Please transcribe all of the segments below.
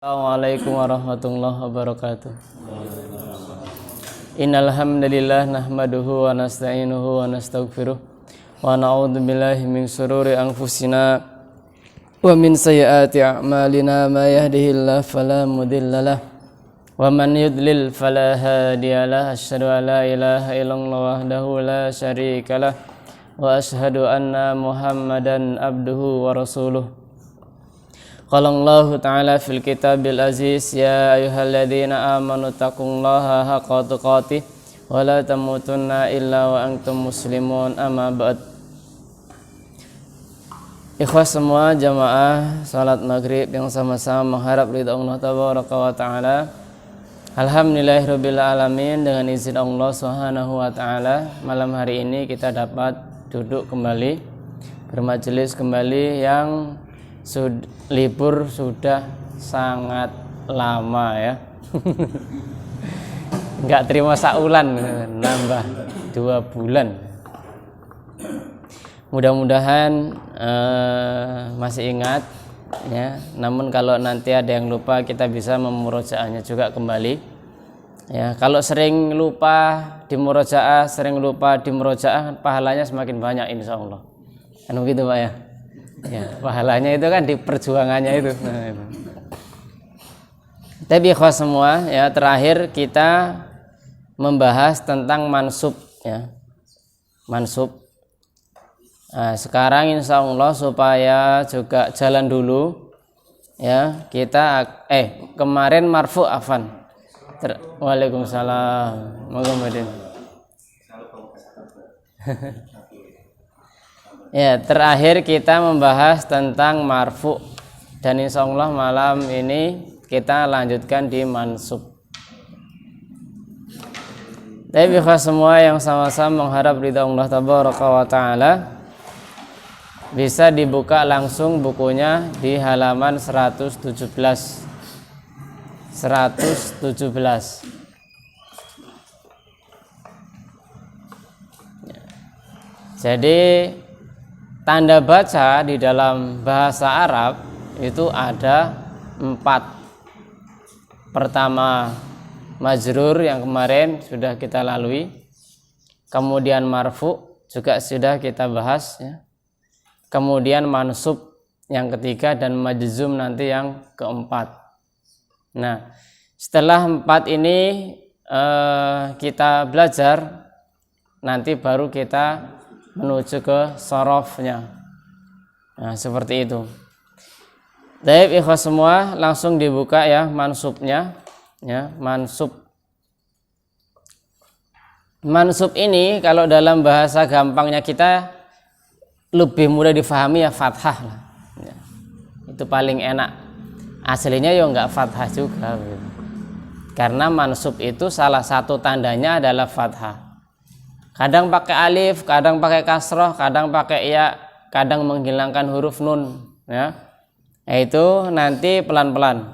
Assalamualaikum warahmatullahi wabarakatuh. Innal hamdalillah nahmaduhu wa nasta'inuhu wa nastaghfiruh wa na'udzu billahi min shururi anfusina wa min sayyiati a'malina may yahdihillahu fala mudhillalah wa man yudlil fala hadiyalah. Asyhadu an la ilaha illallah wahdahu la syarikalah wa asyhadu anna Muhammadan abduhu wa rasuluh. Qala Allahu ta'ala fil kitabil aziz ya ayyuhalladzina amanu taqullaha haqqa tuqatih wa la tamutunna illa wa antum muslimun amma ba'd. Ikhwas semua jamaah salat maghrib yang sama-sama mengharap ridha Allah tabaraka wa ta'ala. Alhamdulillahirabbil alamin, dengan izin Allah Subhanahu wa ta'ala malam hari ini kita dapat duduk kembali bermajelis kembali yang libur sudah sangat lama ya. Enggak terima saulan, nambah 2 bulan. Mudah-mudahan masih ingat ya. Namun kalau nanti ada yang lupa kita bisa memurojaahnya juga kembali. Ya, kalau sering lupa di murojaah, sering lupa di murojaah, pahalanya semakin banyak insyaallah. Kan begitu Pak ya? Ya, pahalanya itu kan di perjuangannya itu. Nah, itu. Tapi ikhwas semua ya, terakhir kita membahas tentang mansub ya. Mansub. Nah, sekarang insyaallah supaya juga jalan dulu ya, kita kemarin marfu afan. Waalaikumsalam. Moga modin. Ya, terakhir kita membahas tentang marfu dan insyaallah malam ini kita lanjutkan di mansub. Tapi semua yang sama-sama mengharap ridha Allah tabaraka wa taala bisa dibuka langsung bukunya di halaman 117. Jadi tanda baca di dalam bahasa Arab itu ada 4. Pertama majrur yang kemarin sudah kita lalui, kemudian marfu juga sudah kita bahas ya. Kemudian mansub yang ketiga dan majzum nanti yang keempat. Nah, setelah 4 ini kita belajar, nanti baru kita menuju ke sorofnya. Nah, seperti itu. Baik ikhwas semua, langsung dibuka ya mansubnya ya. Mansub ini kalau dalam bahasa gampangnya kita lebih mudah difahami ya fathah lah ya. Itu paling enak. Aslinya ya enggak fathah juga gitu. Karena mansub itu salah satu tandanya adalah fathah. Kadang pakai alif, kadang pakai kasroh, kadang pakai ya, kadang menghilangkan huruf nun ya. Itu nanti pelan-pelan.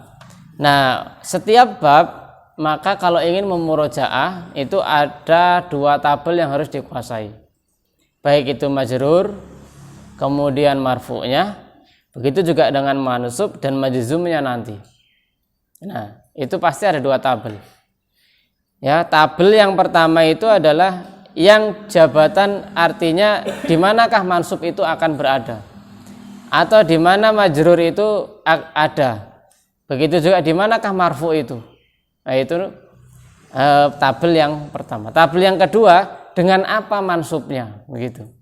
Nah, setiap bab maka kalau ingin memurojaah itu ada 2 tabel yang harus dikuasai. Baik itu majrur, kemudian marfu'nya, begitu juga dengan mansub dan majzumnya nanti. Nah, itu pasti ada 2 tabel. Ya, tabel yang pertama itu adalah yang jabatan, artinya di manakah mansub itu akan berada, atau di mana majrur itu ada. Begitu juga di manakah marfu itu. Nah, itu tabel yang pertama. Tabel yang kedua, dengan apa mansubnya, begitu.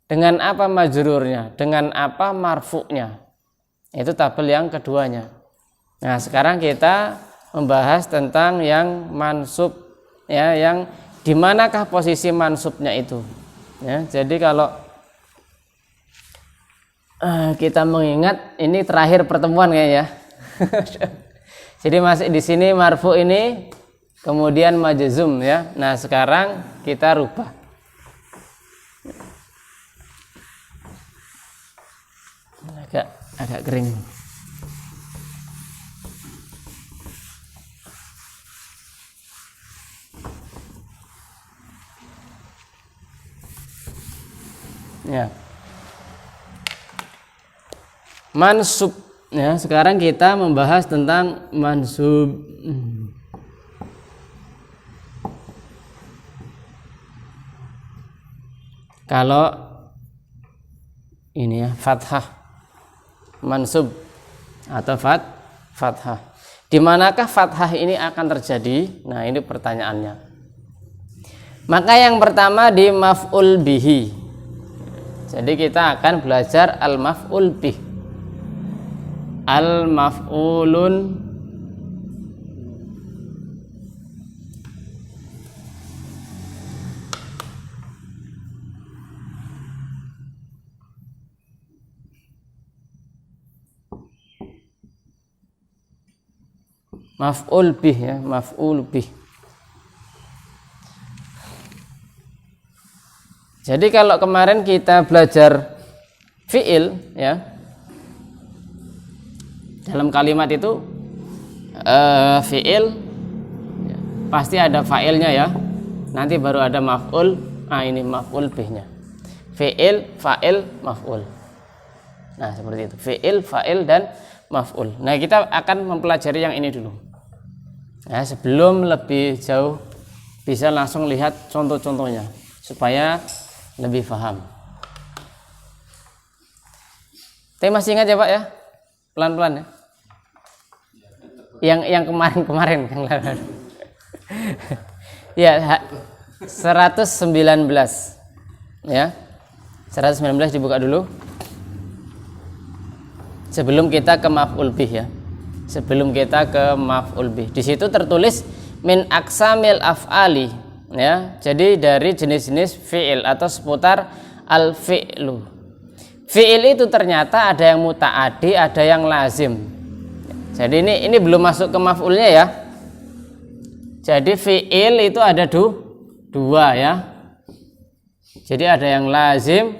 Dengan apa majrurnya, dengan apa marfu'nya. Itu tabel yang keduanya. Nah, sekarang kita membahas tentang yang mansub ya, yang di manakah posisi mansubnya itu ya. Jadi kalau kita mengingat ini terakhir pertemuan kayaknya ya. Jadi masih di sini marfu ini, kemudian majzum ya. Nah, sekarang kita rubah. Agak kering. Ya. Mansub Ya, sekarang kita membahas tentang mansub. Kalau ini ya fathah mansub atau fathah. Di manakah fathah ini akan terjadi? Nah, ini pertanyaannya. Maka yang pertama di maf'ul bihi. Jadi kita akan belajar al-maf'ul bih. Al-maf'ulun maf'ul bih ya, maf'ul bih. Jadi kalau kemarin kita belajar fi'il ya, dalam kalimat itu fi'il ya, pasti ada fa'ilnya ya. Nanti baru ada maf'ul. Nah, ini maf'ul bihnya. Fi'il, fa'il, maf'ul. Nah, seperti itu. Fi'il, fa'il dan maf'ul. Nah, kita akan mempelajari yang ini dulu. Nah, sebelum lebih jauh bisa langsung lihat contoh-contohnya supaya lebih paham. Tapi masih ingat ya Pak ya? Pelan-pelan ya. Yang kemarin yang lalu. Ya, 119. Ya. 119 dibuka dulu. Sebelum kita ke maf'ul bih ya. Sebelum kita ke maf'ul bih. Di situ tertulis min aqsamil af'ali ya. Jadi dari jenis-jenis fi'il atau seputar al-fi'lu. Fi'il itu ternyata ada yang muta'addi, ada yang lazim. Jadi ini belum masuk ke maf'ulnya ya. Jadi fi'il itu ada dua ya. Jadi ada yang lazim,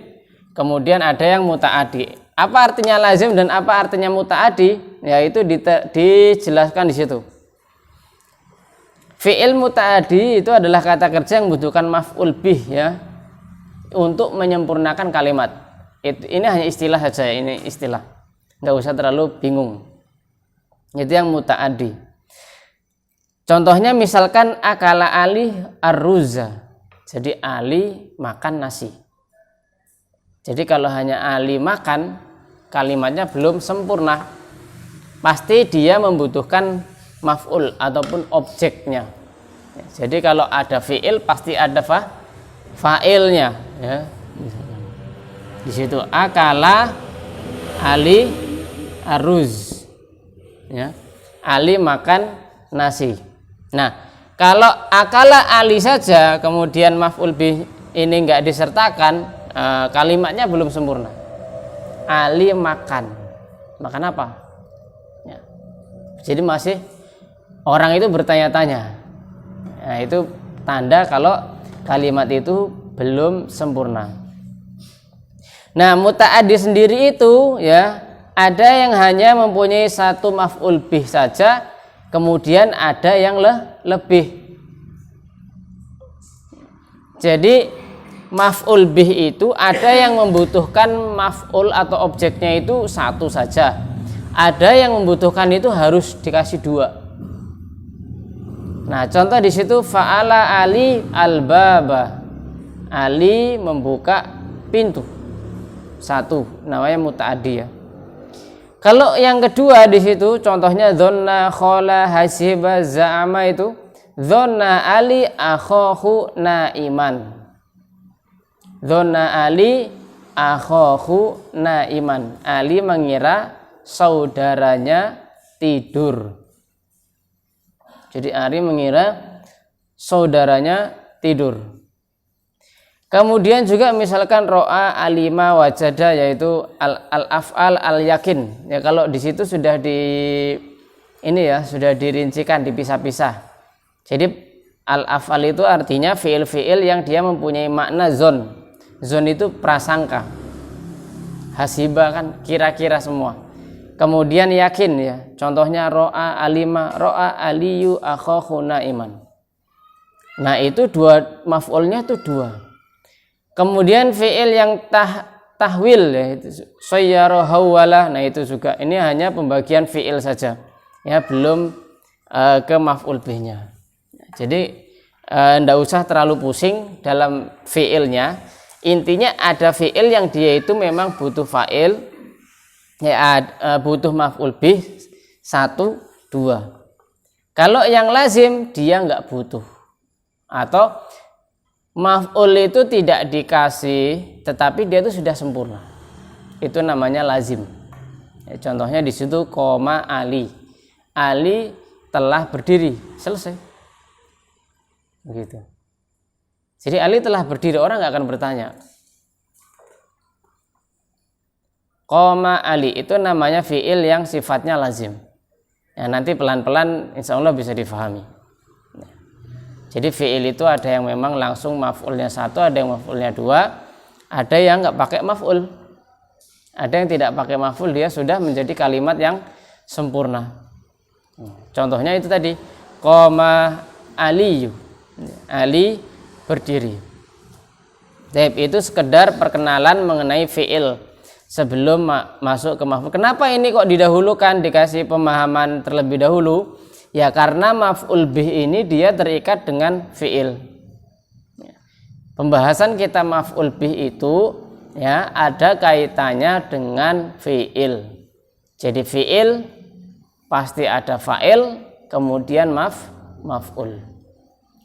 kemudian ada yang muta'addi. Apa artinya lazim dan apa artinya muta'addi? Ya, itu dijelaskan di situ. Fi'il muta'addi itu adalah kata kerja yang membutuhkan maf'ul bih ya, untuk menyempurnakan kalimat. Ini hanya istilah saja, ini istilah. Enggak usah terlalu bingung. Itu yang muta'addi. Contohnya misalkan akala Ali ar-ruza. Jadi Ali makan nasi. Jadi kalau hanya Ali makan, kalimatnya belum sempurna. Pasti dia membutuhkan maf'ul ataupun objeknya. Jadi kalau ada fi'il pasti ada fa'ilnya ya. Di situ akala Ali aruz ya. Ali makan nasi. Nah, kalau akala Ali saja kemudian maf'ul bih ini enggak disertakan, kalimatnya belum sempurna. Ali makan. Makan apa? Ya. Jadi masih orang itu bertanya-tanya. Nah, itu tanda kalau kalimat itu belum sempurna. Nah, muta'addi sendiri itu ya, ada yang hanya mempunyai satu maf'ul bih saja, kemudian ada yang lebih. Jadi maf'ul bih itu ada yang membutuhkan maf'ul atau objeknya itu satu saja. Ada yang membutuhkan itu harus dikasih dua. Nah, contoh di situ fa'ala Ali al-baba. Ali membuka pintu. Satu, namanya muta'addi ya. Kalau yang kedua di situ contohnya dzanna khala hasiba za'ama itu dzanna Ali akhahu naiman. Dzanna Ali akhahu naiman. Ali mengira saudaranya tidur. Jadi Ali mengira saudaranya tidur. Kemudian juga misalkan ro'a alima wajada, yaitu al-af'al al-yakin. Ya, kalau di situ sudah sudah dirincikan, dipisah-pisah. Jadi al-af'al itu artinya fi'il-fi'il yang dia mempunyai makna zon. Zon itu prasangka. Hasiba kan kira-kira semua. Kemudian yakin ya. Contohnya ro'a alima, ro'a aliyu akhahu naiman. Nah, itu dua maf'ulnya itu dua. Kemudian fi'il yang tahwil ya, itu sayyara hawala. Nah itu juga ini hanya pembagian fiil saja ya, belum ke maf'ul bihnya. Jadi ndak usah terlalu pusing dalam fiilnya. Intinya ada fiil yang dia itu memang butuh fa'il ya, butuh maf'ul bih 1, 2. Kalau yang lazim dia nggak butuh, atau maf'ul itu tidak dikasih tetapi dia itu sudah sempurna, itu namanya lazim ya, contohnya di situ koma Ali, Ali telah berdiri, selesai begitu. Jadi Ali telah berdiri, orang nggak akan bertanya. Koma Ali itu namanya fiil yang sifatnya lazim ya, nanti pelan-pelan insya Allah bisa difahami. Jadi fiil itu ada yang memang langsung maf'ulnya 1, ada yang maf'ulnya 2, ada yang nggak pakai maf'ul, ada yang tidak pakai maf'ul, dia sudah menjadi kalimat yang sempurna. Contohnya itu tadi, qoma Aliyu, Ali berdiri. Itu sekedar perkenalan mengenai fiil sebelum masuk ke maf'ul. Kenapa ini kok didahulukan, dikasih pemahaman terlebih dahulu? Ya karena maf'ul bih ini dia terikat dengan fiil. Pembahasan kita maf'ul bih itu ya ada kaitannya dengan fiil. Jadi fiil pasti ada fa'il, kemudian maf'ul.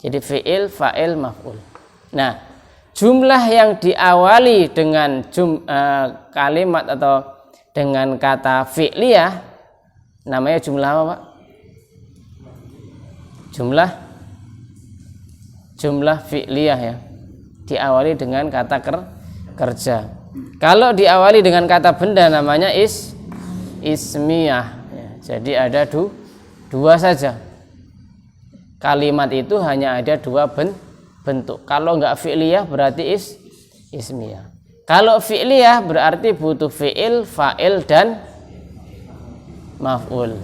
Jadi fiil, fa'il, maf'ul. Nah, jumlah yang diawali dengan kalimat atau dengan kata fi'liyah namanya jumlah apa, Pak? Jumlah fi'liyah ya, diawali dengan kata kerja. Kalau diawali dengan kata benda namanya ismiyah ya, jadi ada dua saja. Kalimat itu hanya ada 2 bentuk. Kalau enggak fi'liyah berarti ismiyah. Kalau fi'liyah berarti butuh fi'il, fa'il dan maf'ul.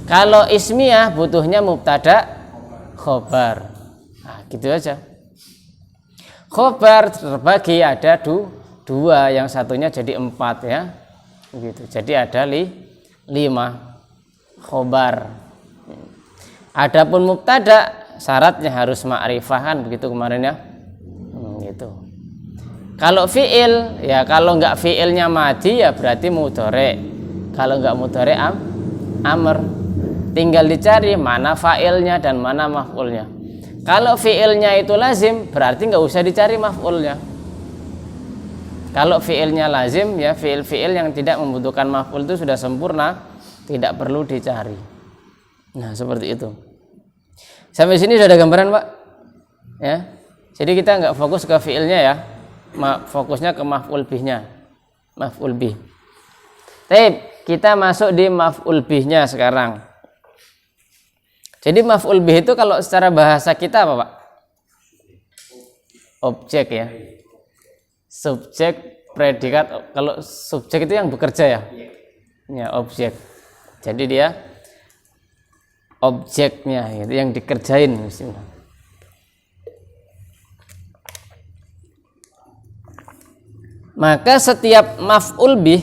Kalau ismiyah butuhnya mubtada, khobar. Nah, gitu aja. Khobar terbagi ada 2, yang satunya jadi 4 ya. Begitu. Jadi ada 5 khobar. Adapun mubtada syaratnya harus ma'rifah kan begitu kemarin ya. Gitu. Kalau fi'il ya, kalau enggak fi'ilnya madi ya berarti mudhari. Kalau enggak mudhari amr. Tinggal dicari mana fa'ilnya dan mana maf'ulnya. Kalau fi'ilnya itu lazim berarti enggak usah dicari maf'ulnya. Kalau fi'ilnya lazim ya, fi'il yang tidak membutuhkan maf'ul itu sudah sempurna, tidak perlu dicari. Nah, seperti itu. Sampai sini sudah ada gambaran, Pak? Ya. Jadi kita enggak fokus ke fi'ilnya ya. Fokusnya ke maf'ul bihnya. Maf'ul bih. Baik, kita masuk di maf'ul bihnya sekarang. Jadi maf'ul bih itu kalau secara bahasa kita apa, Pak? Objek ya. Subjek, predikat. Kalau subjek itu yang bekerja ya. Ya, objek. Jadi dia objeknya itu yang dikerjain. Maka setiap maf'ul bih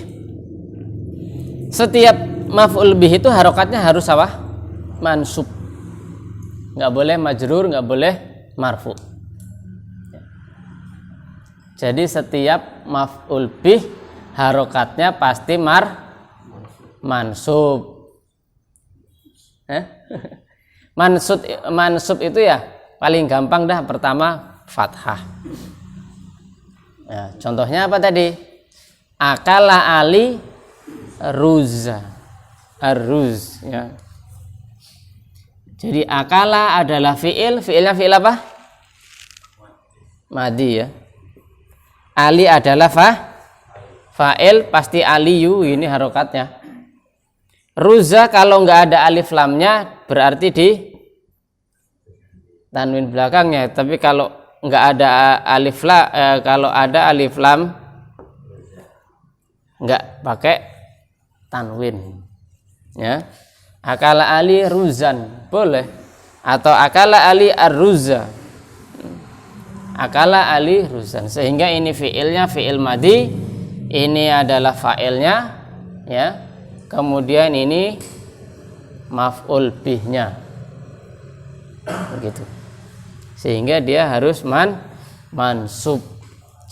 itu harokatnya harus apa? Mansub. Nggak boleh majrur, nggak boleh marfu. Jadi setiap maf'ul bih harokatnya pasti mansub. Mansub itu ya paling gampang dah, pertama fathah. Ya, contohnya apa tadi? Akala Ali ruzza, arruz ya. Jadi akala adalah fi'il, fi'ilnya fi'il apa? Madi ya. Ali adalah fa'il, pasti aliyu ini harokatnya. Ruzza kalau nggak ada alif lamnya berarti di tanwin belakangnya. Tapi kalau nggak ada alif lam, kalau ada alif lam nggak pakai tanwin. Ya. Akala Ali ruzan boleh, atau akala Ali ar-ruzza. Akala Ali ruzan. Sehingga ini fiilnya fiil madi, ini adalah fa'ilnya, ya. Kemudian ini maf'ul bihnya. Begitu. Sehingga dia harus mansub.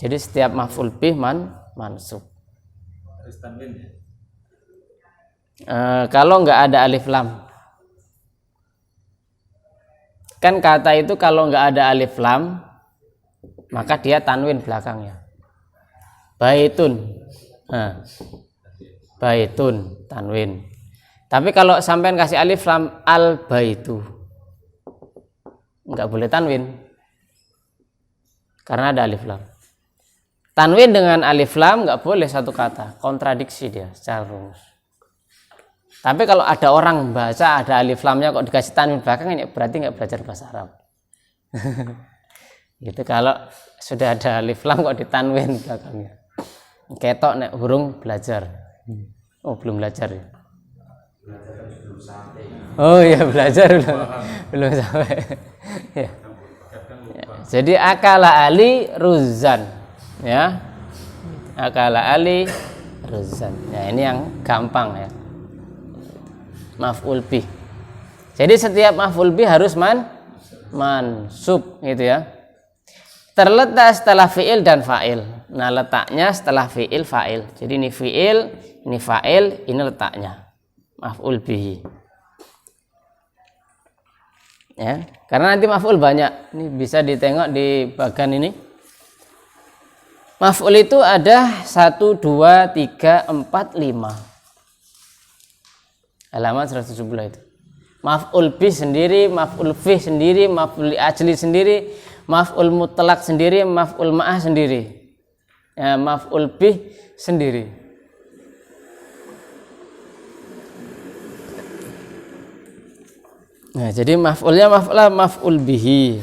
Jadi setiap maf'ul bih mansub. Harus tanwin ya? Kalau nggak ada alif lam. Kan kata itu kalau nggak ada alif lam, maka dia tanwin belakangnya. Baitun. Baitun tanwin. Tapi kalau sampean kasih alif lam, al baitu, nggak boleh tanwin karena ada alif lam. Tanwin dengan alif lam nggak boleh satu kata, kontradiksi dia secara rumus. Tapi kalau ada orang baca ada alif lamnya kok dikasih tanwin belakangnya, berarti nggak belajar bahasa Arab. Gitu. Kalau sudah ada alif lam kok ditanwin belakangnya, ketok nek burung belajar. Oh belum belajar ya? Belajar kan belum sampai. Oh iya belajar belum sampai. Ya. Ya. Jadi akala Ali ruzan, ya. Akala Ali ruzan. Ya ini yang gampang ya. Maf'ul bih. Jadi setiap maf'ul bih harus mansub gitu ya. Terletak setelah fi'il dan fa'il. Nah, letaknya setelah fi'il fa'il. Jadi ini fi'il, ini fa'il, ini letaknya. Maf'ul bih. Ya, karena nanti maf'ul banyak. Ini bisa ditengok di bagian ini. Maf'ul itu ada 1 2 3 4 5. Halaman 170 itu. Maf'ul bih sendiri, maf'ul fih sendiri, maf'ul ajli sendiri, maf'ul mutlak sendiri, maf'ul ma'ah sendiri. Ya, maf'ul bih sendiri. Nah, jadi maf'ulnya maf'ul bihi.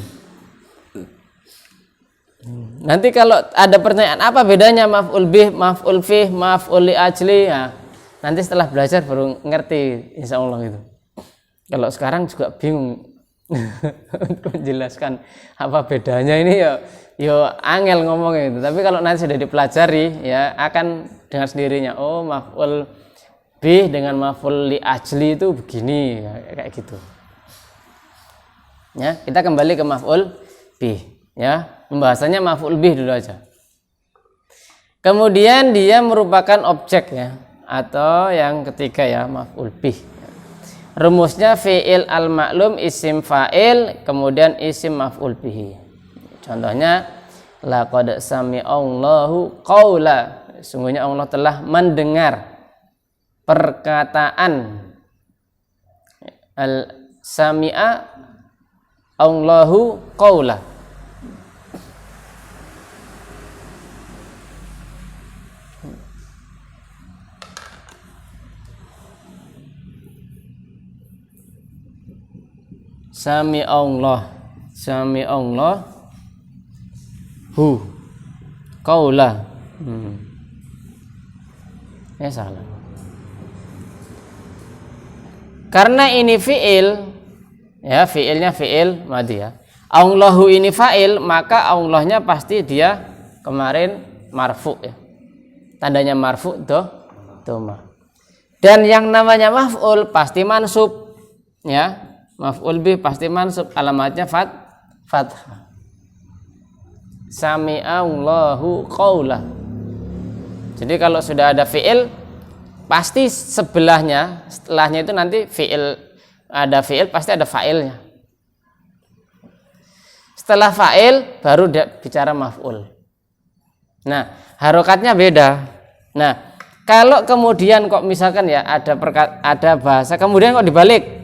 Nanti kalau ada pertanyaan apa bedanya maf'ul bih, maf'ul fih, maf'ul ajli, ya. Nanti setelah belajar baru ngerti insya Allah itu. Kalau sekarang juga bingung untuk menjelaskan apa bedanya ini ya angel ngomongnya itu. Tapi kalau nanti sudah dipelajari ya akan dengan sendirinya. Oh maf'ul bih dengan maf'ul li ajli itu begini ya, kayak gitu. Ya kita kembali ke maf'ul bih ya, pembahasannya maf'ul bih dulu aja. Kemudian dia merupakan objek ya. Atau yang ketiga ya maf'ul bih. Rumusnya fi'il al-ma'lum isim fa'il kemudian isim maf'ul bihi. Contohnya laqad sami'allahu qaula. Sungguhnya Allah telah mendengar perkataan. Al-sami'a Allahu qaula. Sami Allah hu qaula. Ya salah. Karena ini fi'il ya, fi'ilnya fi'il madhi ya. Allahu ini fa'il, maka Allahnya pasti dia kemarin marfu ya. Tandanya marfu dhamma. Dan yang namanya maf'ul pasti mansub ya. Maf'ul bih pasti mansub, alamatnya fathah. Sami'allahu qaula. Jadi kalau sudah ada fi'il pasti setelahnya itu nanti fi'il, ada fi'il pasti ada fa'ilnya. Setelah fa'il baru dia bicara maf'ul. Nah, harokatnya beda. Nah, kalau kemudian kok misalkan ya ada bahasa kemudian kok dibalik.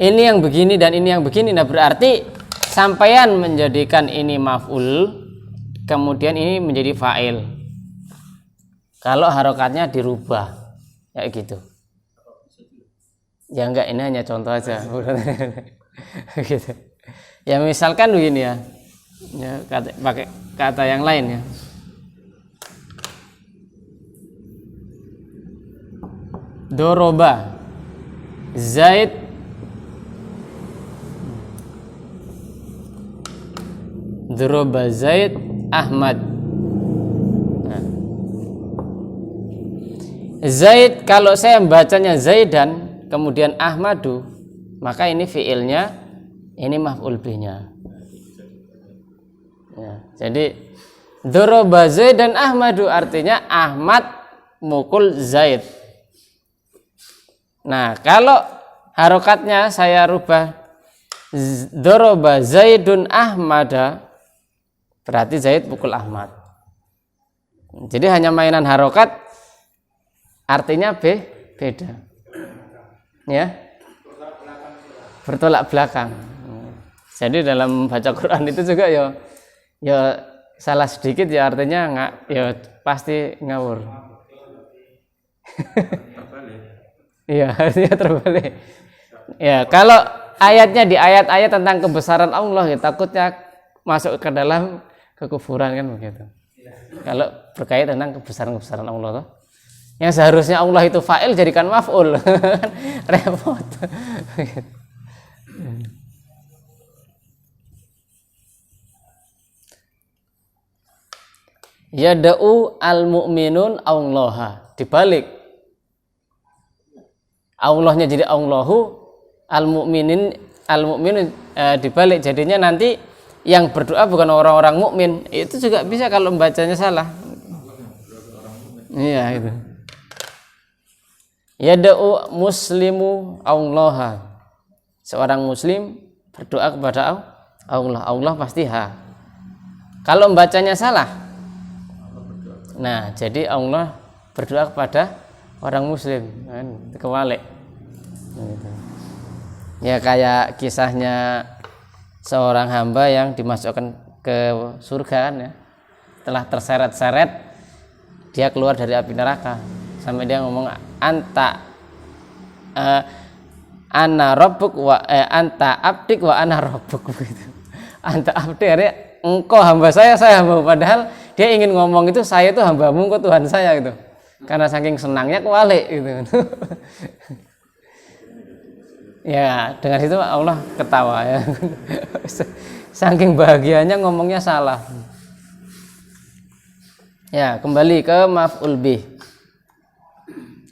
Ini yang begini dan ini yang begini. Nah berarti sampeyan menjadikan ini maf'ul, kemudian ini menjadi fa'il. Kalau harokatnya dirubah, kayak gitu. Ya enggak, ini hanya contoh aja. Gitu. Ya misalkan begini ya, pakai kata yang lain ya. Doroba Zaid Daraba Zaid Ahmad. Nah. Zaid, kalau saya membacanya Zaidan kemudian Ahmadu, maka ini fiilnya, ini maf'ul bihnya. Ya, jadi Daraba Zaidan Ahmadu artinya Ahmad mukul Zaid. Nah, kalau harokatnya saya rubah Daraba Zaidun Ahmada, berarti Zaid pukul Ahmad. Jadi hanya mainan harokat, artinya beda. Ya, bertolak belakang. Jadi dalam baca Quran itu juga ya salah sedikit ya artinya nggak, ya pasti ngawur. Iya, artinya terbalik. Ya, kalau ayatnya di ayat-ayat tentang kebesaran Allah, ya takutnya masuk ke dalam kekufuran kan begitu. Kalau berkait tentang kebesaran Allah toh. Yang seharusnya Allah itu fa'il jadikan maf'ul. Repot. Yada'u al-mu'minun Allaha, dibalik. Allahnya jadi Allahu, al-mu'minun dibalik, jadinya nanti yang berdoa bukan orang-orang mukmin. Itu juga bisa kalau membacanya salah. Iya itu. Yada'u muslimu Allaha, seorang muslim berdoa kepada Allah. Allah pasti ha. Kalau membacanya salah, nah jadi Allah berdoa kepada orang muslim, kan kewalik. Ya kayak kisahnya seorang hamba yang dimasukkan ke surga kan ya, telah terseret-seret dia keluar dari api neraka sampai dia ngomong ana rabbuk wa anta abdik wa ana rabbuk begitu. Anta abdik artinya engkau hamba saya hamba, padahal dia ingin ngomong itu saya itu hambamu, engkau Tuhan saya gitu. Karena saking senangnya kewalik gitu. Ya, dengan itu Allah ketawa ya. Saking bahagianya ngomongnya salah. Ya, kembali ke maf'ul bih.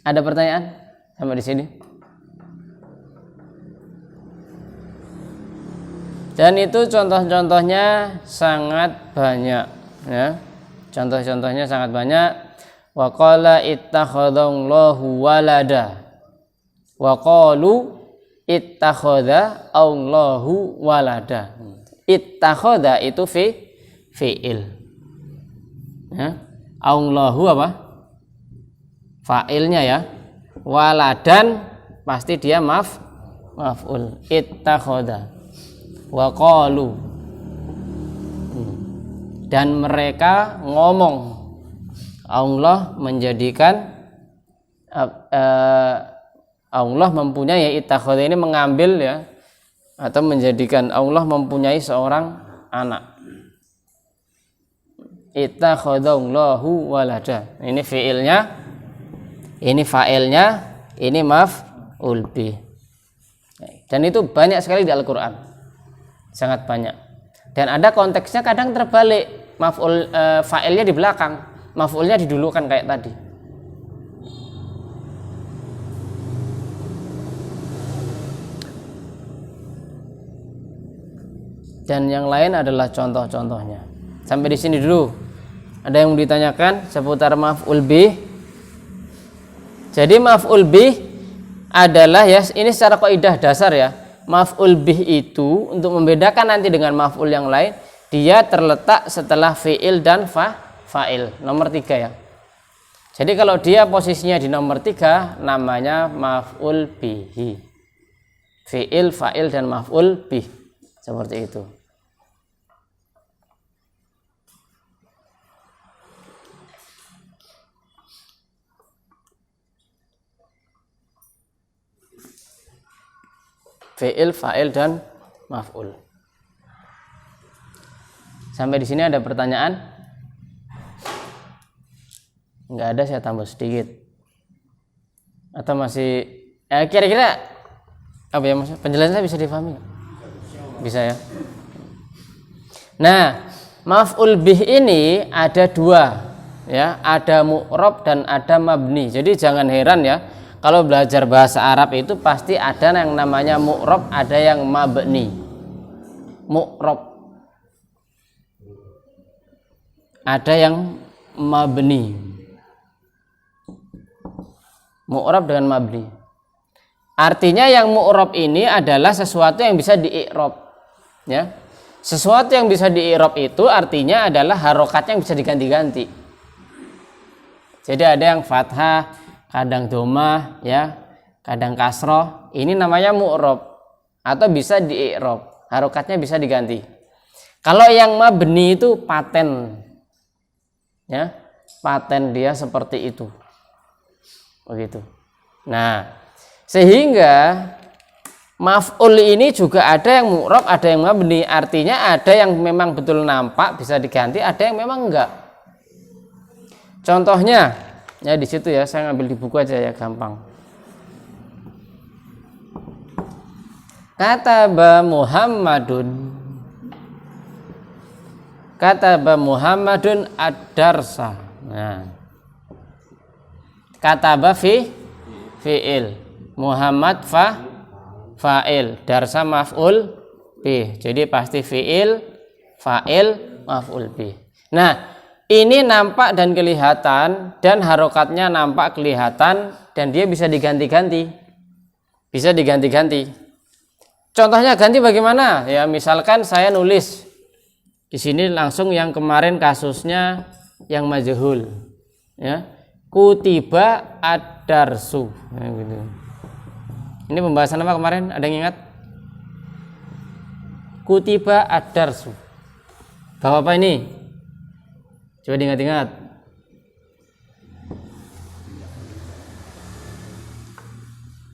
Ada pertanyaan sampai di sini? Dan itu contoh-contohnya sangat banyak ya. Contoh-contohnya sangat banyak. Wa qala ittakhadallahu walada. Wa qalu ittakhadha Allahu walada. Ittakhadha itu fi'il. Ya. Allahu apa? Fa'ilnya ya. Waladan pasti dia maf'ul. Ittakhadha. Wa qalu, dan mereka ngomong Allah menjadikan Allah mempunyai, ittakhadha ini mengambil ya, atau menjadikan Allah mempunyai seorang anak. Ittakhadallahu walada, ini fiilnya, ini fa'ilnya, ini maf'ul bih. Dan itu banyak sekali di Al-Qur'an, sangat banyak. Dan ada konteksnya kadang terbalik, maf'ul fa'ilnya di belakang, maf'ulnya didulukan kayak tadi. Dan yang lain adalah contoh-contohnya. Sampai di sini dulu. Ada yang ditanyakan seputar maf'ul bih? Jadi maf'ul bih adalah ya, ini secara kaidah dasar ya. Maf'ul bih itu untuk membedakan nanti dengan maf'ul yang lain, dia terletak setelah fi'il dan fa'il, nomor 3 ya. Jadi kalau dia posisinya di nomor 3 namanya maf'ul bihi. Fi'il, fa'il dan maf'ul bih. Seperti itu. Fi'il, fa'il dan maf'ul. Sampai di sini ada pertanyaan? Enggak ada, saya tambah sedikit. Atau masih kira-kira apa ya, Mas? Penjelasan saya bisa difahami? Bisa ya. Nah, maf'ul bih ini ada dua, ya, ada mu'rab dan ada mabni. Jadi jangan heran ya, kalau belajar bahasa Arab itu pasti ada yang namanya mu'rab, ada yang mabni. Mu'rab, ada yang mabni. Mu'rab dengan mabni. Artinya yang mu'rab ini adalah sesuatu yang bisa di-i'rab, ya. Sesuatu yang bisa di-i'rab itu artinya adalah harokatnya yang bisa diganti-ganti. Jadi ada yang fathah, kadang domah, ya, kadang kasroh. Ini namanya mu'rab atau bisa di-i'rab. Harokatnya bisa diganti. Kalau yang mabni itu paten, ya, paten dia seperti itu, begitu. Nah, sehingga maf'ul ini juga ada yang mu'rab, ada yang mabni. Artinya ada yang memang betul nampak bisa diganti, ada yang memang enggak. Contohnya, ya di situ ya, saya ngambil di buku aja ya, gampang. Kataba Muhammadun. Kataba Muhammadun ad-darsa. Nah. Kataba fi'il. Muhammad fa'il, darsa maf'ul bih. Jadi pasti fi'il, fa'il, maf'ul bih. Nah, ini nampak dan kelihatan, dan harokatnya nampak kelihatan, dan dia bisa diganti-ganti. Bisa diganti-ganti. Contohnya ganti bagaimana? Ya, misalkan saya nulis di sini langsung yang kemarin kasusnya yang majhul, ya. Kutiba ad-darsu. Nah, gitu. Ini pembahasan apa kemarin? Ada yang ingat? Kutiba ad-darsu. Bab apa ini? Coba diingat-ingat.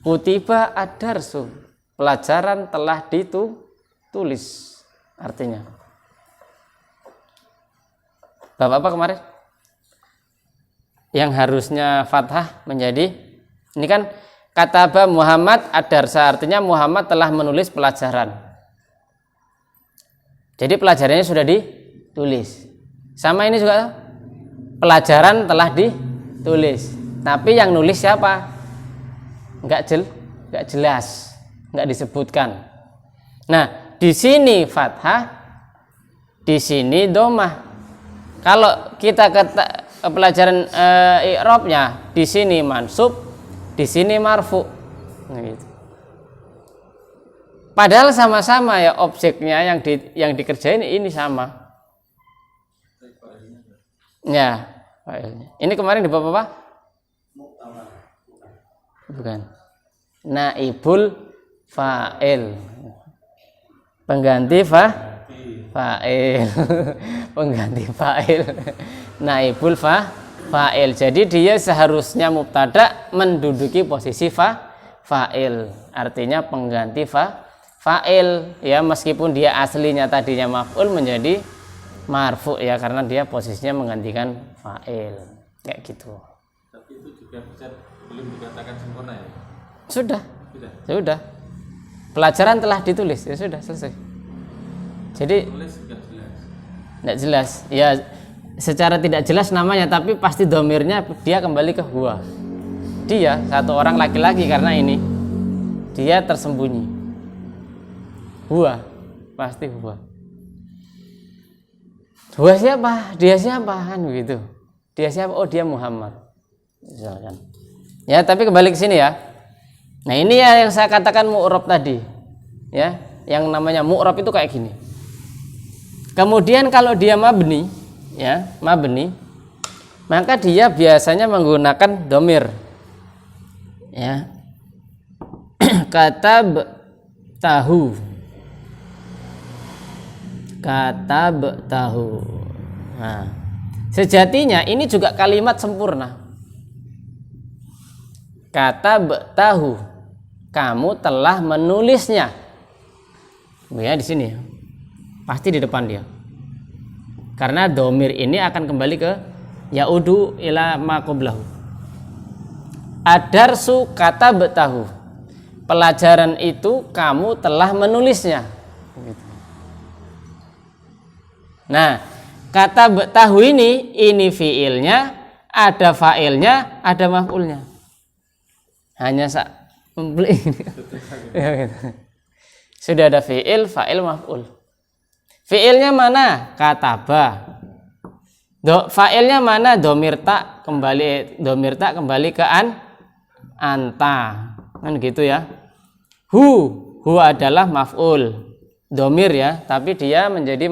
Kutiba ad-darsu. Pelajaran telah ditulis. Artinya. Bab apa kemarin? Yang harusnya fathah menjadi, ini kan kataba Muhammad ad-darsa, artinya Muhammad telah menulis pelajaran. Jadi pelajarannya sudah ditulis. Sama ini juga, pelajaran telah ditulis. Tapi yang nulis siapa? Enggak jelas, enggak disebutkan. Nah, di sini fathah, di sini domah. Kalau kita pelajaran i'rabnya, di sini mansub, di sini marfu. Nah, gitu. Padahal sama-sama ya objeknya yang dikerjain ini sama. Ya, ini kemarin di bab apa? Bukan. Naibul fa'il. Pengganti fa'il. Pengganti fa'il. Naibul fa'il. Jadi dia seharusnya mubtada menduduki posisi fa'il. Artinya pengganti fa'il, ya, meskipun dia aslinya tadinya maf'ul menjadi marfu, ya, karena dia posisinya menggantikan fa'il. Kayak gitu. Tapi itu juga bisa belum dikatakan sempurna ya? Sudah. Pelajaran telah ditulis, ya sudah selesai. Jadi tidak jelas. Ya, secara tidak jelas namanya, tapi pasti domirnya dia kembali ke huwa. Dia satu orang laki-laki karena ini dia tersembunyi. Huwa, pasti huwa. Huwa siapa? Dia siapa? Kan begitu. Dia siapa? Oh, dia Muhammad. Misalkan. Ya, tapi kembali ke sini ya. Nah, ini ya yang saya katakan mu'rab tadi. Ya, yang namanya mu'rab itu kayak gini. Kemudian kalau dia mabni, ya, mabni, maka dia biasanya menggunakan domir. Ya. Katab tahu. Nah, sejatinya ini juga kalimat sempurna. Katab tahu, kamu telah menulisnya. Ya, di sini pasti di depan dia. Karena domir ini akan kembali ke yaudu ila ma qablahu. Ad-darsu katab tahu. Pelajaran itu kamu telah menulisnya. Nah, kata tahu ini fiilnya, ada fa'ilnya, ada maf'ulnya. Hanya membeli. Sudah ada fi'il, fa'il, maf'ul. Fi'ilnya mana? Kataba. Fa'ilnya mana? Domirta kembali ke anta. Kan gitu ya. Hu adalah maf'ul. Domir ya, tapi dia menjadi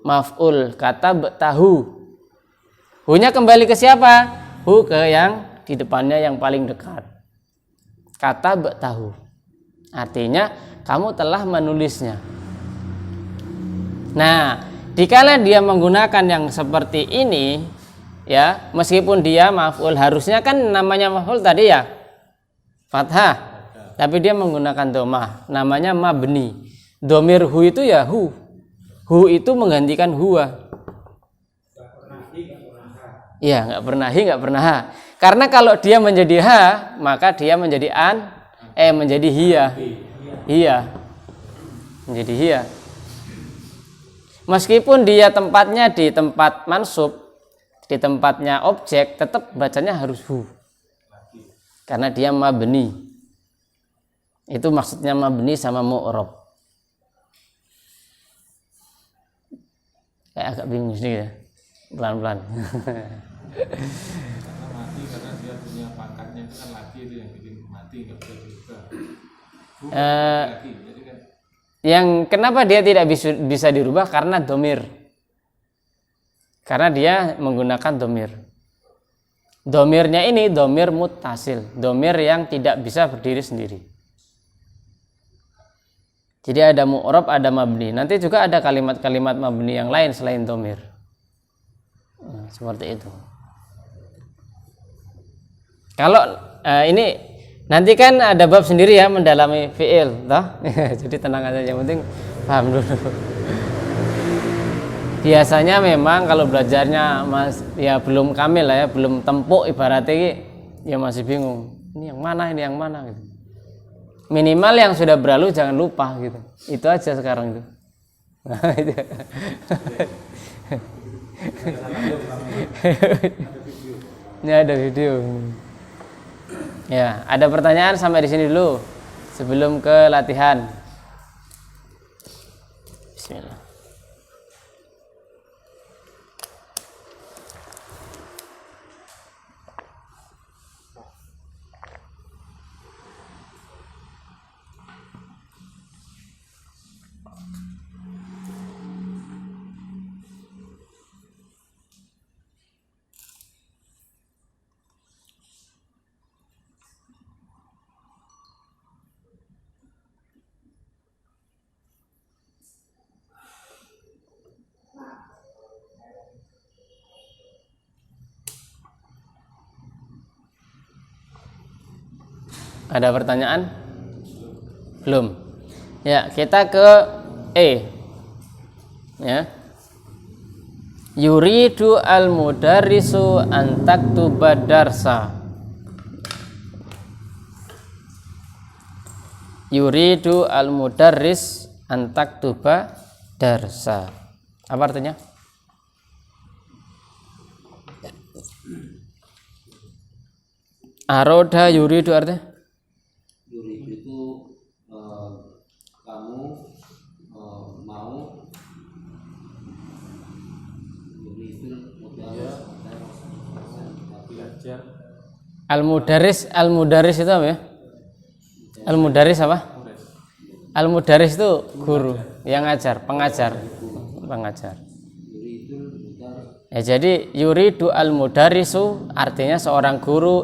maf'ul. Kata tahu. Hu-nya kembali ke siapa? Hu ke yang di depannya yang paling dekat. Kata tahu. Artinya kamu telah menulisnya. Nah, dikala dia menggunakan yang seperti ini, ya, meskipun dia maf'ul, harusnya kan namanya maf'ul tadi ya fathah, tapi dia menggunakan domah, namanya mabni. Domir hu itu ya hu itu menggantikan huwa. Ya, nggak pernah hi, nggak pernah ha. Karena kalau dia menjadi ha, maka dia menjadi menjadi hiya. Menjadi hiya. Meskipun dia tempatnya di tempat mansub, di tempatnya objek, tetap bacanya harus hu. Karena dia mabni. Itu maksudnya mabni sama mu'rab. Kayak agak bingung sedikit ya. Pelan-pelan. Karena mati, karena dia punya pangkatnya itu kan laki, itu yang bikin mati, nggak bisa dirubah. Laki, jadi kan. Yang kenapa dia tidak bisa dirubah? Karena domir. Karena dia menggunakan domir. Domirnya ini domir muttasil, domir yang tidak bisa berdiri sendiri. Jadi ada mu'rab, ada mabni. Nanti juga ada kalimat-kalimat mabni yang lain selain domir. Nah, seperti itu. Kalau ini nanti kan ada bab sendiri ya mendalami fi'il, toh? Jadi tenang aja, yang penting paham dulu. Biasanya memang kalau belajarnya ya belum kamil lah ya, belum tempuk ibaratnya ya masih bingung. Ini yang mana gitu. Minimal yang sudah berlalu jangan lupa gitu. Itu aja sekarang itu. Nah, itu. Ini ada video. Ya, ada pertanyaan sampai di sini dulu sebelum ke latihan. Bismillah. Ada pertanyaan? Belum. Ya, kita ke E. Ya. Yuridu al-mudarrisu an taktuba darsa. Yuridu al-mudarris an taktuba darsa. Apa artinya? Aroda yuridu artinya? Yuridu itu kamu mau. Yuridu Belajar. Al-mudarris itu apa ya? Al-mudarris apa? Al-mudarris itu guru yang ngajar, pengajar. Ya, jadi yuridu al-mudarrisu artinya seorang guru